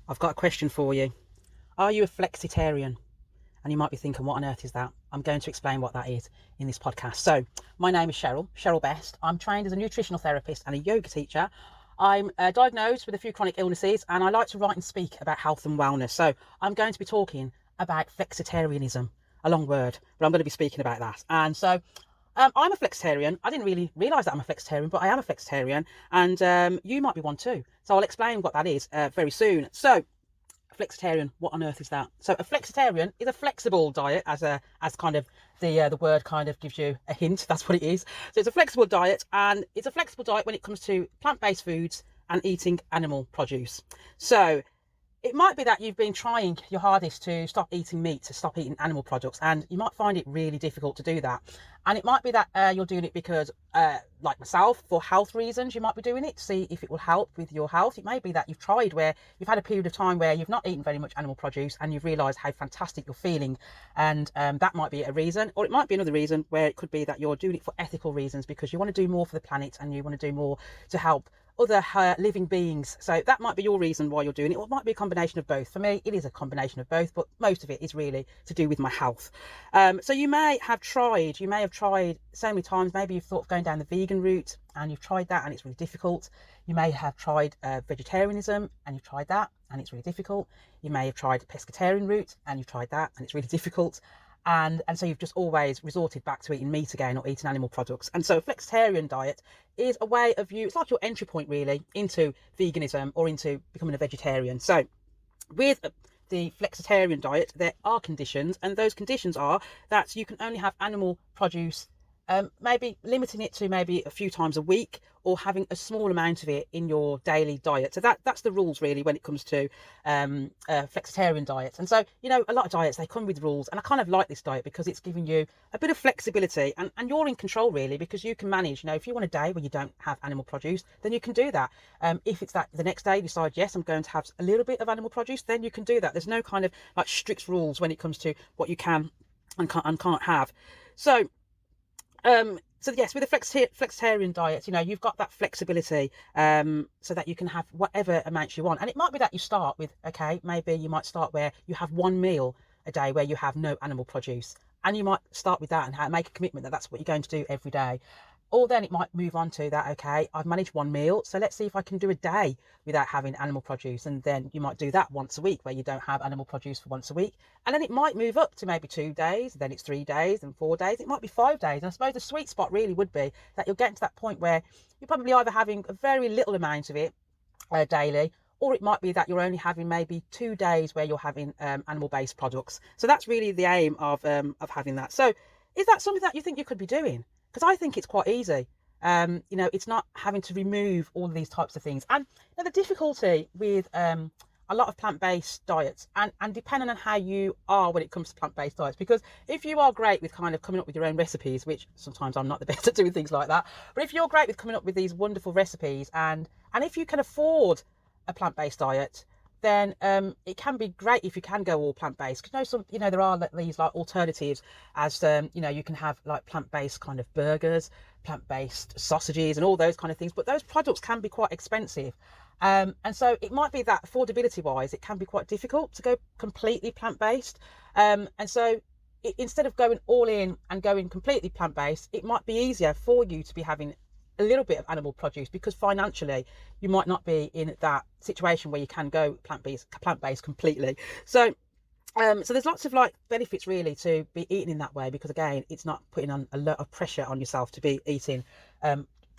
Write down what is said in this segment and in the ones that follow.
I've got a question for you. Are you a flexitarian? And you might be thinking, what on earth is that? I'm going to explain what that is in this podcast. So, my name is Cheryl Best. I'm trained as a nutritional therapist and a yoga teacher. I'm diagnosed with a few chronic illnesses, and I like to write and speak about health and wellness. So, I'm going to be talking about flexitarianism, a long word, but I'm going to be speaking about that. And so, I'm a flexitarian. I didn't really realise that I'm a flexitarian, but I am a flexitarian, and you might be one too. So, I'll explain what that is very soon. So, flexitarian, what on earth is that? So a flexitarian is a flexible diet, as kind of the word kind of gives you a hint. That's what it is. So it's a flexible diet, and it's a flexible diet when it comes to plant-based foods and eating animal produce. So it might be that you've been trying your hardest to stop eating meat, to stop eating animal products, and you might find it really difficult to do that. And it might be that you're doing it because, like myself, for health reasons, you might be doing it to see if it will help with your health. It may be that you've tried where you've had a period of time where you've not eaten very much animal produce and you've realised how fantastic you're feeling. And that might be a reason. Or it might be another reason where it could be that you're doing it for ethical reasons because you want to do more for the planet and you want to do more to help other living beings. So that might be your reason why you're doing it, or it might be a combination of both. For me, it is a combination of both, but most of it is really to do with my health. So you may have tried so many times, maybe you've thought of going down the vegan route and you've tried that and it's really difficult. You may have tried vegetarianism and you've tried that and it's really difficult. You may have tried the pescatarian route and you've tried that and it's really difficult. And so you've just always resorted back to eating meat again or eating animal products. And so a flexitarian diet is a way of it's like your entry point really into veganism or into becoming a vegetarian. So with the flexitarian diet, there are conditions, and those conditions are that you can only have animal produce, maybe limiting it to maybe a few times a week, or having a small amount of it in your daily diet. So that's the rules really when it comes to flexitarian diets. And so, a lot of diets, they come with rules, and I kind of like this diet because it's giving you a bit of flexibility, and you're in control really, because you can manage. If you want a day where you don't have animal produce, then you can do that. If it's that the next day you decide, yes, I'm going to have a little bit of animal produce, then you can do that. There's no kind of like strict rules when it comes to what you can and can't have. So yes, with a flexitarian diet, you've got that flexibility, so that you can have whatever amounts you want. And it might be that you start with, okay, maybe you might start where you have one meal a day where you have no animal produce, and you might start with that and make a commitment that that's what you're going to do every day. Or then it might move on to that, okay, I've managed one meal, so let's see if I can do a day without having animal produce. And then you might do that once a week where you don't have animal produce for once a week. And then it might move up to maybe 2 days, then it's 3 days and 4 days. It might be 5 days. And I suppose the sweet spot really would be that you're getting to that point where you're probably either having a very little amount of it daily, or it might be that you're only having maybe 2 days where you're having animal-based products. So that's really the aim of having that. So is that something that you think you could be doing? Because I think it's quite easy. It's not having to remove all of these types of things. And the difficulty with a lot of plant-based diets, and depending on how you are when it comes to plant-based diets, because if you are great with kind of coming up with your own recipes, which sometimes I'm not the best at doing things like that, but if you're great with coming up with these wonderful recipes, and if you can afford a plant-based diet, then it can be great if you can go all plant-based. There are these like alternatives, as you can have like plant-based kind of burgers, plant-based sausages and all those kind of things, but those products can be quite expensive. And so it might be that affordability wise, it can be quite difficult to go completely plant-based. And so instead of going all in and going completely plant-based, it might be easier for you to be having a little bit of animal produce, because financially you might not be in that situation where you can go plant-based completely. So there's lots of like benefits really to be eating in that way, because again, it's not putting on a lot of pressure on yourself to be eating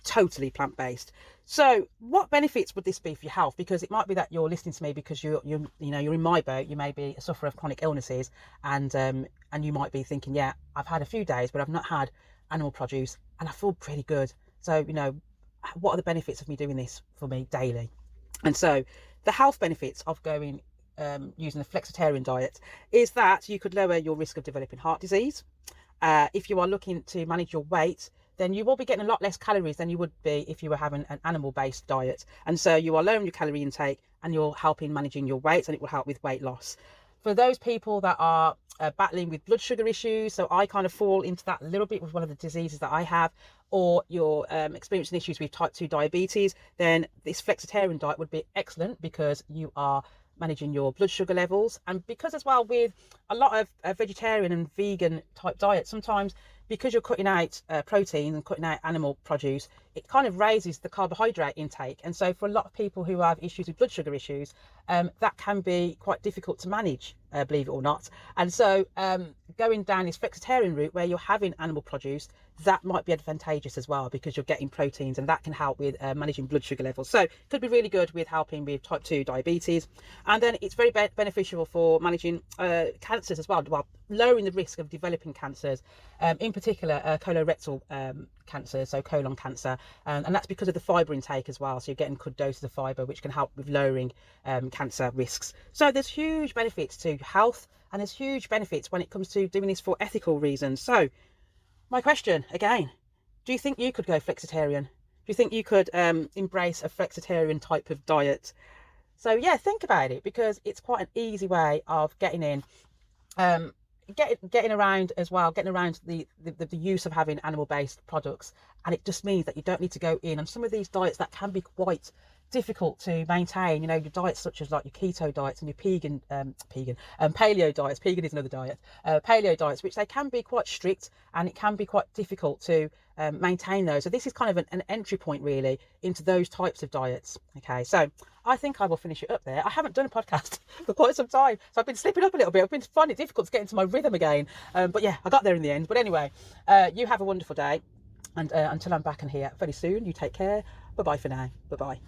totally plant-based. So what benefits would this be for your health? Because it might be that you're listening to me because you're in my boat. You may be a sufferer of chronic illnesses, and you might be thinking, yeah, I've had a few days but I've not had animal produce and I feel pretty good. So, what are the benefits of me doing this for me daily? And so the health benefits of going using a flexitarian diet is that you could lower your risk of developing heart disease. If you are looking to manage your weight, then you will be getting a lot less calories than you would be if you were having an animal-based diet. And so you are lowering your calorie intake and you're helping managing your weight, and it will help with weight loss. For those people that are battling with blood sugar issues, so I kind of fall into that a little bit with one of the diseases that I have, or you're experiencing issues with type 2 diabetes, then this flexitarian diet would be excellent, because you are managing your blood sugar levels. And because as well with a lot of vegetarian and vegan type diets, sometimes because you're cutting out protein and cutting out animal produce, it kind of raises the carbohydrate intake. And so for a lot of people who have issues with blood sugar issues, that can be quite difficult to manage, believe it or not. And so going down this flexitarian route where you're having animal produce, that might be advantageous as well, because you're getting proteins, and that can help with managing blood sugar levels. So it could be really good with helping with type 2 diabetes. And then it's very beneficial for managing cancers as well, lowering the risk of developing cancers, in particular colorectal cancer, so colon cancer, and that's because of the fibre intake as well. So you're getting good doses of fibre, which can help with lowering cancer risks. So there's huge benefits to health, and there's huge benefits when it comes to doing this for ethical reasons. So my question again, do you think you could go flexitarian? Do you think you could embrace a flexitarian type of diet? So yeah, think about it, because it's quite an easy way of getting in, getting around as well, getting around the use of having animal-based products. And it just means that you don't need to go in on some of these diets that can be quite difficult to maintain. You know, your diets such as like your keto diets and your paleo diets. Vegan is another diet. Paleo diets, which they can be quite strict, and it can be quite difficult to maintain those. So this is kind of an entry point really into those types of diets. Okay, so I think I will finish it up there. I haven't done a podcast for quite some time, so I've been slipping up a little bit. I've been finding it difficult to get into my rhythm again, but yeah, I got there in the end. But anyway, you have a wonderful day, and until I'm back in here very soon, you take care. Bye bye for now. Bye bye.